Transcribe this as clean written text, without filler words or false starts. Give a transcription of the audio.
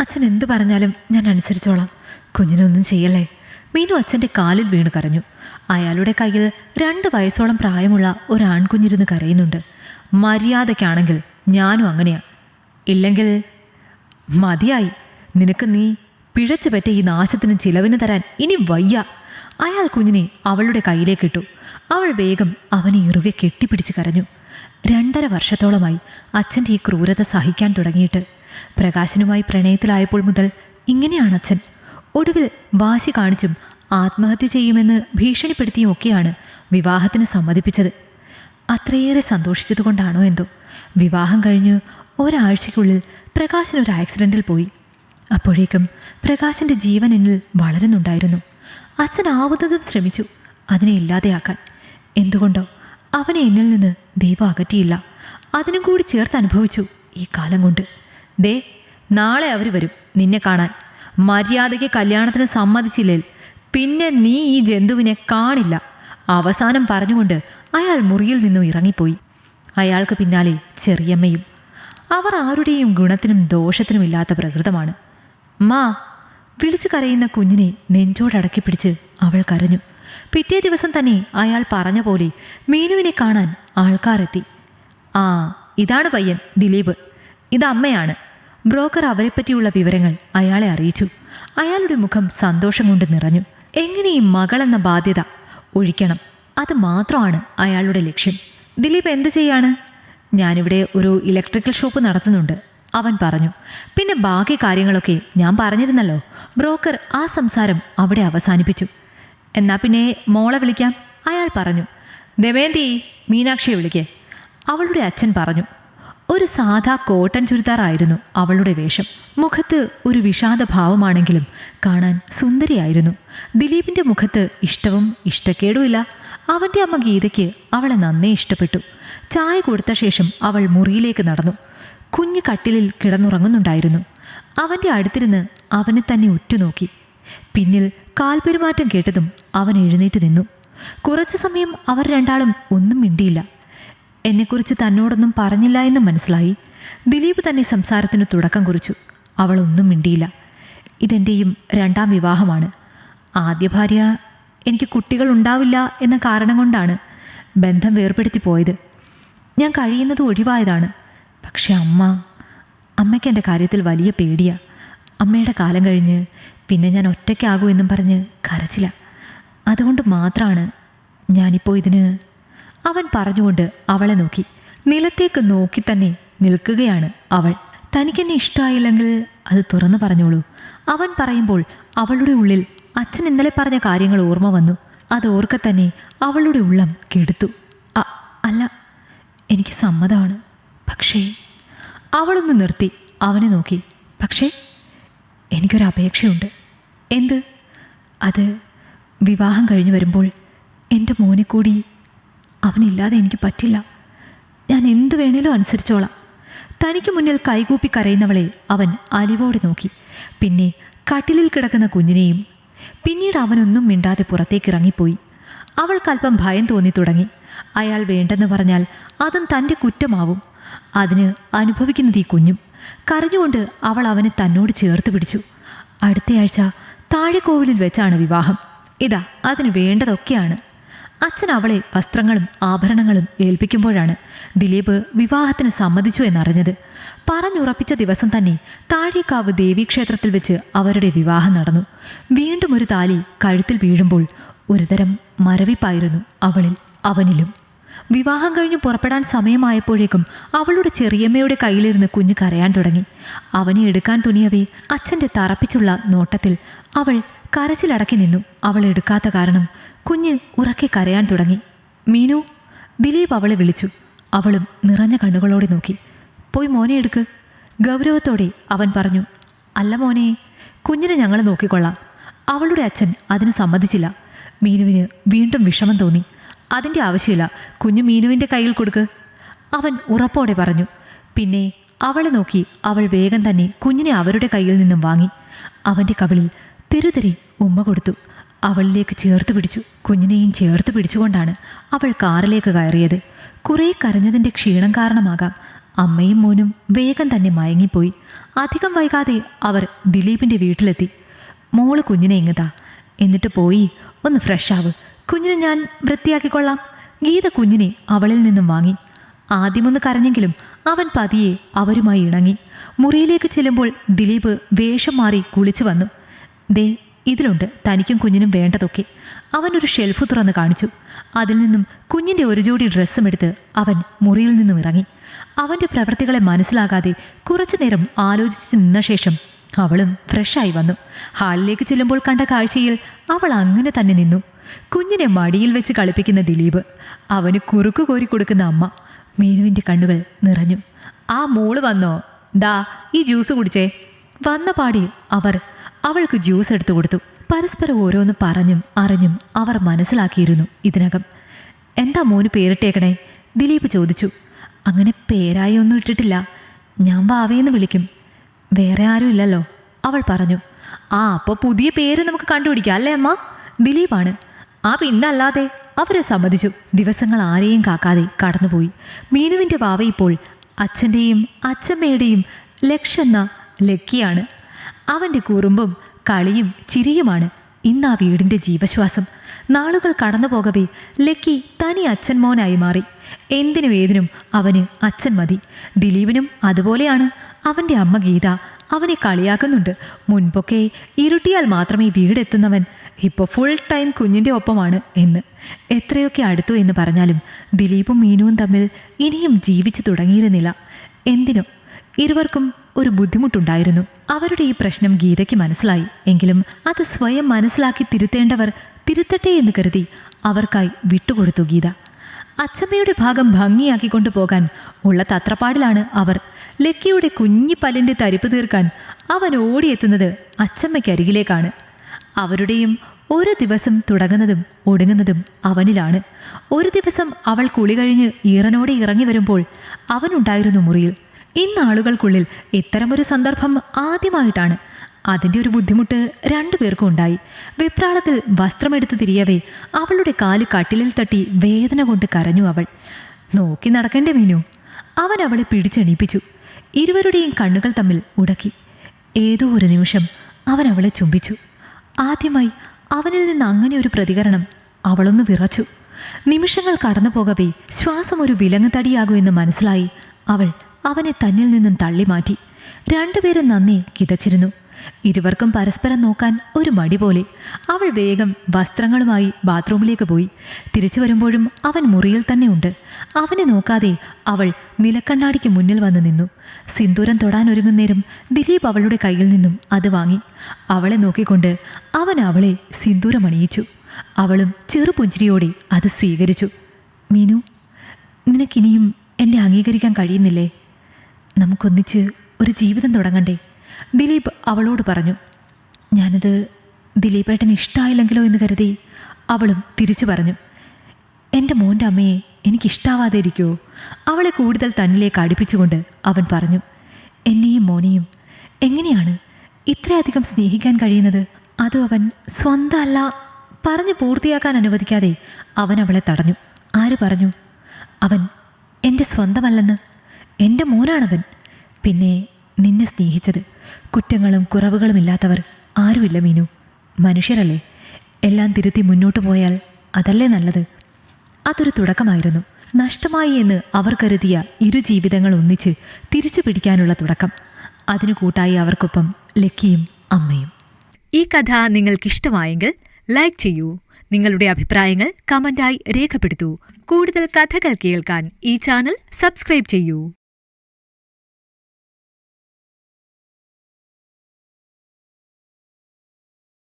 അച്ഛൻ എന്തു പറഞ്ഞാലും ഞാൻ അനുസരിച്ചോളാം. കുഞ്ഞിനൊന്നും ചെയ്യല്ലേ. മീനു അച്ഛൻ്റെ കാലിൽ വീണ് കരഞ്ഞു. അയാളുടെ കയ്യിൽ 2 വയസ്സോളം പ്രായമുള്ള ഒരാൺകുഞ്ഞിരുന്ന് കരയുന്നുണ്ട്. മര്യാദയ്ക്കാണെങ്കിൽ ഞാനും അങ്ങനെയാ. ഇല്ലെങ്കിൽ മതിയായി. നിനക്ക് നീ പിഴച്ചു പറ്റ ഈ നാശത്തിന് ചിലവിന് തരാൻ ഇനി വയ്യ. അയാൾ കുഞ്ഞിനെ അവളുടെ കയ്യിലേക്കിട്ടു. അവൾ വേഗം അവനെ ഇറുകെ കെട്ടിപ്പിടിച്ച് കരഞ്ഞു. 2.5 വർഷത്തോളമായി അച്ഛൻ്റെ ഈ ക്രൂരത സഹിക്കാൻ തുടങ്ങിയിട്ട്. പ്രകാശനുമായി പ്രണയത്തിലായപ്പോൾ മുതൽ ഇങ്ങനെയാണ് അച്ഛൻ. ഒടുവിൽ വാശി കാണിച്ചും ആത്മഹത്യ ചെയ്യുമെന്ന് ഭീഷണിപ്പെടുത്തിയുമൊക്കെയാണ് വിവാഹത്തിന് സമ്മതിപ്പിച്ചത്. അത്രയേറെ സന്തോഷിച്ചതുകൊണ്ടാണോ എന്തോ വിവാഹം കഴിഞ്ഞ് ഒരാഴ്ചയ്ക്കുള്ളിൽ പ്രകാശനൊരു ആക്സിഡൻറ്റിൽ പോയി. അപ്പോഴേക്കും പ്രകാശൻ്റെ ജീവൻ എന്നിൽ വളരുന്നുണ്ടായിരുന്നു. അച്ഛനാവുന്നതും ശ്രമിച്ചു അതിനെ ഇല്ലാതെയാക്കാൻ. എന്തുകൊണ്ടോ അവനെ എന്നിൽ നിന്ന് ദൈവം അകറ്റിയില്ല. അതിനും കൂടി ചേർത്ത് അനുഭവിച്ചു ഈ കാലം കൊണ്ട്. ദേ, നാളെ അവർ വരും നിന്നെ കാണാൻ. മര്യാദയ്ക്ക് കല്യാണത്തിന് സമ്മതിച്ചില്ലേ പിന്നെ നീ ഈ ജന്തുവിനെ കാണില്ല. അവസാനം പറഞ്ഞുകൊണ്ട് അയാൾ മുറിയിൽ നിന്നും ഇറങ്ങിപ്പോയി. അയാൾക്ക് പിന്നാലെ ചെറിയമ്മയും. അവർ ആരുടെയും ഗുണത്തിനും ദോഷത്തിനുമില്ലാത്ത പ്രകൃതമാണ്. മാ വിളിച്ചു കരയുന്ന കുഞ്ഞിനെ നെഞ്ചോടടക്കി പിടിച്ച് അവൾ കരഞ്ഞു. പിറ്റേ ദിവസം തന്നെ അയാൾ പറഞ്ഞ പോലെ മീനുവിനെ കാണാൻ ആൾക്കാരെത്തി. ആ, ഇതാണ് പയ്യൻ ദിലീപ്. ഇത് അമ്മയാണ്. ബ്രോക്കർ അവരെപ്പറ്റിയുള്ള വിവരങ്ങൾ അയാളെ അറിയിച്ചു. അയാളുടെ മുഖം സന്തോഷം കൊണ്ട് നിറഞ്ഞു. എങ്ങനെയും മകളെന്ന ബാധ്യത ഒഴിക്കണം, അത് മാത്രമാണ് അയാളുടെ ലക്ഷ്യം. ദിലീപ് എന്ത് ചെയ്യാണ്? ഞാനിവിടെ ഒരു ഇലക്ട്രിക്കൽ ഷോപ്പ് നടത്തുന്നുണ്ട്, അവൻ പറഞ്ഞു. പിന്നെ ബാക്കി കാര്യങ്ങളൊക്കെ ഞാൻ പറഞ്ഞിരുന്നല്ലോ. ബ്രോക്കർ ആ സംസാരം അവിടെ അവസാനിപ്പിച്ചു. എന്നാ പിന്നെ മോളെ വിളിക്കാം, അയാൾ പറഞ്ഞു. ദമയന്തി, മീനാക്ഷിയെ വിളിക്കേ, അവളുടെ അച്ഛൻ പറഞ്ഞു. ഒരു സാധാ കോട്ടൺ ചുരിദാറായിരുന്നു അവളുടെ വേഷം. മുഖത്ത് ഒരു വിഷാദഭാവമാണെങ്കിലും കാണാൻ സുന്ദരിയായിരുന്നു. ദിലീപിൻ്റെ മുഖത്ത് ഇഷ്ടവും ഇഷ്ടക്കേടുമില്ല. അവൻ്റെ അമ്മ ഗീതയ്ക്ക് അവളെ നന്നേ ഇഷ്ടപ്പെട്ടു. ചായ കൊടുത്ത ശേഷം അവൾ മുറിയിലേക്ക് നടന്നു. കുഞ്ഞ് കട്ടിലിൽ കിടന്നുറങ്ങുന്നുണ്ടായിരുന്നു. അവൻ്റെ അടുത്തിരുന്ന് അവനെ തന്നെ ഉറ്റുനോക്കി. പിന്നിൽ കാൽപെരുമാറ്റം കേട്ടതും അവൻ എഴുന്നേറ്റ് നിന്നു. കുറച്ചു സമയം അവർ രണ്ടാളും ഒന്നും മിണ്ടിയില്ല. എന്നെക്കുറിച്ച് തന്നോടൊന്നും പറഞ്ഞില്ല എന്ന് മനസ്സിലായി. ദിലീപ് തന്നെ സംസാരത്തിന് തുടക്കം കുറിച്ചു. അവൾ ഒന്നും മിണ്ടിയില്ല. ഇതെൻ്റെയും 2ാം വിവാഹമാണ്. ആദ്യ ഭാര്യ എനിക്ക് കുട്ടികൾ ഉണ്ടാവില്ല എന്ന കാരണം കൊണ്ടാണ് ബന്ധം വേർപെടുത്തി പോയത്. ഞാൻ കഴിയുന്നത് ഒഴിവായതാണ്. പക്ഷെ അമ്മയ്ക്ക് എൻ്റെ കാര്യത്തിൽ വലിയ പേടിയാണ്. അമ്മയുടെ കാലം കഴിഞ്ഞ് പിന്നെ ഞാൻ ഒറ്റയ്ക്കാകൂ എന്നും പറഞ്ഞ് കരച്ചില്ല. അതുകൊണ്ട് മാത്രമാണ് ഞാനിപ്പോൾ ഇതിന്. അവൻ പറഞ്ഞുകൊണ്ട് അവളെ നോക്കി. നിലത്തേക്ക് നോക്കി തന്നെ നിൽക്കുകയാണ് അവൾ. തനിക്കെന്നെ ഇഷ്ടമായില്ലെങ്കിൽ അത് തുറന്നു പറഞ്ഞോളൂ, അവൻ പറയുമ്പോൾ അവളുടെ ഉള്ളിൽ അച്ഛൻ ഇന്നലെ പറഞ്ഞ കാര്യങ്ങൾ ഓർമ്മ വന്നു. അത് ഓർക്കെ തന്നെ അവളുടെ ഉള്ളം കെടുത്തു. അല്ല, എനിക്ക് സമ്മതമാണ്. പക്ഷേ അവളൊന്ന് നിർത്തി അവനെ നോക്കി. പക്ഷേ എനിക്കൊരപേക്ഷയുണ്ട്. എന്ത്? അത് വിവാഹം കഴിഞ്ഞ് വരുമ്പോൾ എൻ്റെ മോനെ കൂടി അവനില്ലാതെ എനിക്ക് പറ്റില്ല. ഞാൻ എന്ത് വേണേലും അനുസരിച്ചോളാം. തനിക്ക് മുന്നിൽ കൈകൂപ്പി കരയുന്നവളെ അവൻ അലിവോടെ നോക്കി. പിന്നെ കട്ടിലിൽ കിടക്കുന്ന കുഞ്ഞിനെയും. പിന്നീട് അവനൊന്നും മിണ്ടാതെ പുറത്തേക്ക് ഇറങ്ങിപ്പോയി. അവൾക്കല്പം ഭയം തോന്നി തുടങ്ങി. അയാൾ വേണ്ടെന്ന് പറഞ്ഞാൽ അതും തൻ്റെ കുറ്റമാവും. അതിന് അനുഭവിക്കുന്നത് ഈ കുഞ്ഞും. കരഞ്ഞുകൊണ്ട് അവൾ അവനെ തന്നോട് ചേർത്ത് പിടിച്ചു. അടുത്തയാഴ്ച താഴെക്കോവിലിൽ വെച്ചാണ് വിവാഹം. ഇതാ അതിന് വേണ്ടതൊക്കെയാണ്. അച്ഛൻ അവളെ വസ്ത്രങ്ങളും ആഭരണങ്ങളും ഏൽപ്പിക്കുമ്പോഴാണ് ദിലീപ് വിവാഹത്തിന് സമ്മതിച്ചു എന്നറിഞ്ഞത്. പറഞ്ഞുറപ്പിച്ച ദിവസം തന്നെ താഴേക്കാവ് ദേവീക്ഷേത്രത്തിൽ വെച്ച് അവരുടെ വിവാഹം നടന്നു. വീണ്ടും ഒരു താലി കഴുത്തിൽ വീഴുമ്പോൾ ഒരുതരം മരവിപ്പായിരുന്നു അവളിൽ അവനിലും. വിവാഹം കഴിഞ്ഞ് പുറപ്പെടാൻ സമയമായപ്പോഴേക്കും അവളുടെ ചെറിയമ്മയുടെ കയ്യിലിരുന്ന് കുഞ്ഞ് കരയാൻ തുടങ്ങി. അവനെ എടുക്കാൻ തുനിയവേ അച്ഛൻ്റെ തറപ്പിച്ചുള്ള നോട്ടത്തിൽ അവൾ കരച്ചിലടക്കി നിന്നു. അവൾ എടുക്കാത്ത കാരണം കുഞ്ഞ് ഉറക്കെ കരയാൻ തുടങ്ങി. മീനു, ദിലീപ് അവളെ വിളിച്ചു. അവളും നിറഞ്ഞ കണ്ണുകളോടെ നോക്കി. പോയി മോനെ എടുക്ക്, ഗൗരവത്തോടെ അവൻ പറഞ്ഞു. അല്ല മോനെ, കുഞ്ഞിനെ ഞങ്ങൾ നോക്കിക്കൊള്ളാം. അവളുടെ അച്ഛൻ അതിന് സമ്മതിച്ചില്ല. മീനുവിന് വീണ്ടും വിഷമം തോന്നി. അതിൻ്റെ ആവശ്യമില്ല, കുഞ്ഞ് മീനുവിൻ്റെ കയ്യിൽ കൊടുക്ക്, അവൻ ഉറപ്പോടെ പറഞ്ഞു. പിന്നെ അവളെ നോക്കി അവൾ വേഗം തന്നെ കുഞ്ഞിനെ അവരുടെ കയ്യിൽ നിന്നും വാങ്ങി. അവൻ്റെ കവിളിൽ തെരുതെരി ഉമ്മ കൊടുത്തു. അവളിലേക്ക് ചേർത്ത് പിടിച്ചു. കുഞ്ഞിനെയും ചേർത്ത് പിടിച്ചുകൊണ്ടാണ് അവൾ കാറിലേക്ക് കയറിയത്. കുറേ കരഞ്ഞതിൻ്റെ ക്ഷീണം കാരണമാകാം അമ്മയും മോനും വേഗം തന്നെ മയങ്ങിപ്പോയി. അധികം വൈകാതെ അവർ ദിലീപിൻ്റെ വീട്ടിലെത്തി. മോള് കുഞ്ഞിനെ ഇങ്ങതാ, എന്നിട്ട് പോയി ഒന്ന് ഫ്രഷ് ആവ്, കുഞ്ഞിനെ ഞാൻ വൃത്തിയാക്കിക്കൊള്ളാം. ഗീത കുഞ്ഞിനെ അവളിൽ നിന്നും വാങ്ങി. ആദ്യമൊന്ന് കരഞ്ഞെങ്കിലും അവൻ പതിയെ അവരുമായി ഇണങ്ങി. മുറിയിലേക്ക് ചെല്ലുമ്പോൾ ദിലീപ് വേഷം മാറി കുളിച്ചു വന്നു. ദേ, ഇതിലുണ്ട് തനിക്കും കുഞ്ഞിനും വേണ്ടതൊക്കെ. അവനൊരു ഷെൽഫ് തുറന്ന് കാണിച്ചു. അതിൽ നിന്നും കുഞ്ഞിൻ്റെ ഒരു ജോഡി ഡ്രസ്സും എടുത്ത് അവൻ മുറിയിൽ നിന്നും ഇറങ്ങി. അവൻ്റെ പ്രവൃത്തികളെ മനസ്സിലാകാതെ കുറച്ചു നേരം ആലോചിച്ച് നിന്ന ശേഷം അവളും ഫ്രഷായി വന്നു. ഹാളിലേക്ക് ചെല്ലുമ്പോൾ കണ്ട കാഴ്ചയിൽ അവൾ അങ്ങനെ തന്നെ നിന്നു. കുഞ്ഞിനെ മടിയിൽ വെച്ച് കളിപ്പിക്കുന്ന ദിലീപ്, അവന് കുറുക്കു കോരി കൊടുക്കുന്ന അമ്മ. മീനുവിൻ്റെ കണ്ണുകൾ നിറഞ്ഞു. ആ മോള് വന്നോ? ദാ ഈ ജ്യൂസ് കുടിച്ചേ. വന്ന പാടി അവൾക്ക് ജ്യൂസ് എടുത്തു കൊടുത്തു. പരസ്പരം ഓരോന്ന് പറഞ്ഞും അറിഞ്ഞും അവർ മനസ്സിലാക്കിയിരുന്നു ഇതിനകം. എന്താ മോന് പേരിട്ടേക്കണേ? ദിലീപ് ചോദിച്ചു. അങ്ങനെ പേരായി ഒന്നും ഇട്ടിട്ടില്ല, ഞാൻ വാവേന്ന് വിളിക്കും. വേറെ ആരും ഇല്ലല്ലോ, അവൾ പറഞ്ഞു. ആ, അപ്പോൾ പുതിയ പേര് നമുക്ക് കണ്ടുപിടിക്കാം അല്ലേ അമ്മ? ദിലീപാണ്. ആ പിന്നല്ലാതെ, അവരെ സമ്മതിച്ചു. ദിവസങ്ങൾ ആരെയും കാക്കാതെ കടന്നുപോയി. മീനുവിൻ്റെ വാവ ഇപ്പോൾ അച്ഛൻ്റെയും അച്ഛമ്മയുടെയും ലക്ഷെന്ന ലക്കിയാണ്. അവൻ്റെ കുറുമ്പും കളിയും ചിരിയുമാണ് ഇന്ന് ആ വീടിൻ്റെ ജീവശ്വാസം. നാളുകൾ കടന്നു പോകവേ ലക്കി തനി അച്ഛൻ മോനായി മാറി. എന്തിനും ഏതിനും അവന് അച്ഛൻ മതി. ദിലീപിനും അതുപോലെയാണ്. അവൻ്റെ അമ്മ ഗീത അവനെ കളിയാക്കുന്നുണ്ട്. മുൻപൊക്കെ ഇരുട്ടിയാൽ മാത്രമേ വീടെത്തുന്നവൻ ഇപ്പോൾ ഫുൾ ടൈം കുഞ്ഞിൻ്റെ ഒപ്പമാണ് എന്ന്. എത്രയൊക്കെ അടുത്തു എന്ന് പറഞ്ഞാലും ദിലീപും മീനുവും തമ്മിൽ ഇനിയും ജീവിച്ചു തുടങ്ങിയിരുന്നില്ല. എന്തിനോ ഇരുവർക്കും ഒരു ബുദ്ധിമുട്ടുണ്ടായിരുന്നു. അവരുടെ ഈ പ്രശ്നം ഗീതയ്ക്ക് മനസ്സിലായി. എങ്കിലും അത് സ്വയം മനസ്സിലാക്കി തിരുത്തേണ്ടവർ തിരുത്തട്ടെ എന്ന് കരുതി അവർക്കായി വിട്ടുകൊടുത്തു ഗീത. അച്ഛമ്മയുടെ ഭാഗം ഭംഗിയാക്കിക്കൊണ്ടു പോകാൻ ഉള്ള തത്രപ്പാടിലാണ് അവർ. ലക്കിയുടെ കുഞ്ഞിപ്പല്ലിൻ്റെ തരിപ്പ് തീർക്കാൻ അവൻ ഓടിയെത്തുന്നത് അച്ഛമ്മയ്ക്കരികിലേക്കാണ്. അവരുടെയും ഒരു ദിവസം തുടങ്ങുന്നതും ഒടുങ്ങുന്നതും അവനിലാണ്. ഒരു ദിവസം അവൾ കുളി കഴിഞ്ഞ് ഈറനോടെ ഇറങ്ങി വരുമ്പോൾ അവനുണ്ടായിരുന്നു മുറിയിൽ. ഇന്നാളുകൾക്കുള്ളിൽ ഇത്തരമൊരു സന്ദർഭം ആദ്യമായിട്ടാണ്. അതിൻ്റെ ഒരു ബുദ്ധിമുട്ട് രണ്ടുപേർക്കും ഉണ്ടായി. വെപ്രാളത്തിൽ വസ്ത്രമെടുത്ത് തിരിയവേ അവളുടെ കാല് കട്ടിലിൽ തട്ടി വേദന കൊണ്ട് കരഞ്ഞു അവൾ. നോക്കി നടക്കണ്ടേ മീനു? അവൻ അവളെ പിടിച്ചെണീപ്പിച്ചു. ഇരുവരുടെയും കണ്ണുകൾ തമ്മിൽ ഉടക്കി. ഏതോ ഒരു നിമിഷം അവൻ അവളെ ചുംബിച്ചു. ആദ്യമായി അവനിൽ നിന്ന് അങ്ങനെ ഒരു പ്രതികരണം. അവളൊന്ന് വിറച്ചു. നിമിഷങ്ങൾ കടന്നു പോകവേ ശ്വാസം ഒരു വിലങ്ങുതടിയാകുമെന്ന് മനസ്സിലായി. അവൾ അവനെ തന്നിൽ നിന്നും തള്ളി മാറ്റി. രണ്ടുപേരും നന്ദി കിതച്ചിരുന്നു. ഇരുവർക്കും പരസ്പരം നോക്കാൻ ഒരു മടി പോലെ. അവൾ വേഗം വസ്ത്രങ്ങളുമായി ബാത്റൂമിലേക്ക് പോയി. തിരിച്ചു വരുമ്പോഴും അവൻ മുറിയിൽ തന്നെ ഉണ്ട്. അവനെ നോക്കാതെ അവൾ നിലക്കണ്ണാടിക്ക് മുന്നിൽ വന്ന് നിന്നു. സിന്ദൂരം തൊടാനൊരുങ്ങുന്നേരം ദിലീപ് അവളുടെ കയ്യിൽ നിന്നും അത് വാങ്ങി. അവളെ നോക്കിക്കൊണ്ട് അവൻ അവളെ സിന്ദൂരമണിയിച്ചു. അവളും ചെറുപുഞ്ചിരിയോടെ അത് സ്വീകരിച്ചു. മീനു, നിനക്കിനിയും എന്നെ അംഗീകരിക്കാൻ കഴിയുന്നില്ലേ? നമുക്കൊന്നിച്ച് ഒരു ജീവിതം തുടങ്ങണ്ടേ? ദിലീപ് അവളോട് പറഞ്ഞു. ഞാനത് ദിലീപേട്ടന് ഇഷ്ടമായില്ലെങ്കിലോ എന്ന് കരുതി അവളും തിരിച്ചു പറഞ്ഞു. എൻ്റെ മോൻ്റെ അമ്മയെ എനിക്കിഷ്ടാവാതെ ഇരിക്കുമോ? അവളെ കൂടുതൽ തന്നിലേക്ക് അടുപ്പിച്ചുകൊണ്ട് അവൻ പറഞ്ഞു. എന്നെയും മോനെയും എങ്ങനെയാണ് ഇത്രയധികം സ്നേഹിക്കാൻ കഴിയുന്നത്? അതും അവൻ സ്വന്തമല്ല. പറഞ്ഞു പൂർത്തിയാക്കാൻ അനുവദിക്കാതെ അവൻ അവളെ തടഞ്ഞു. ആര് പറഞ്ഞു അവൻ എൻ്റെ സ്വന്തമല്ലെന്ന്? എൻ്റെ മോനാണവൻ. പിന്നെ നിന്നെ സ്നേഹിച്ചത്. കുറ്റങ്ങളും കുറവുകളും ഇല്ലാത്തവർ ആരുമില്ല മീനു. മനുഷ്യരല്ലേ? എല്ലാം തിരുത്തി മുന്നോട്ട് പോയാൽ അതല്ലേ നല്ലത്? അതൊരു തുടക്കമായിരുന്നു. നഷ്ടമായി എന്ന് അവർ കരുതിയ ഇരു ജീവിതങ്ങൾ ഒന്നിച്ച് തിരിച്ചു പിടിക്കാനുള്ള തുടക്കം. അതിനു കൂട്ടായി അവർക്കൊപ്പം ലക്കിയും അമ്മയും. ഈ കഥ നിങ്ങൾക്കിഷ്ടമായെങ്കിൽ ലൈക്ക് ചെയ്യൂ. നിങ്ങളുടെ അഭിപ്രായങ്ങൾ കമന്റായി രേഖപ്പെടുത്തൂ. കൂടുതൽ കഥകൾ കേൾക്കാൻ ഈ ചാനൽ സബ്സ്ക്രൈബ് ചെയ്യൂ.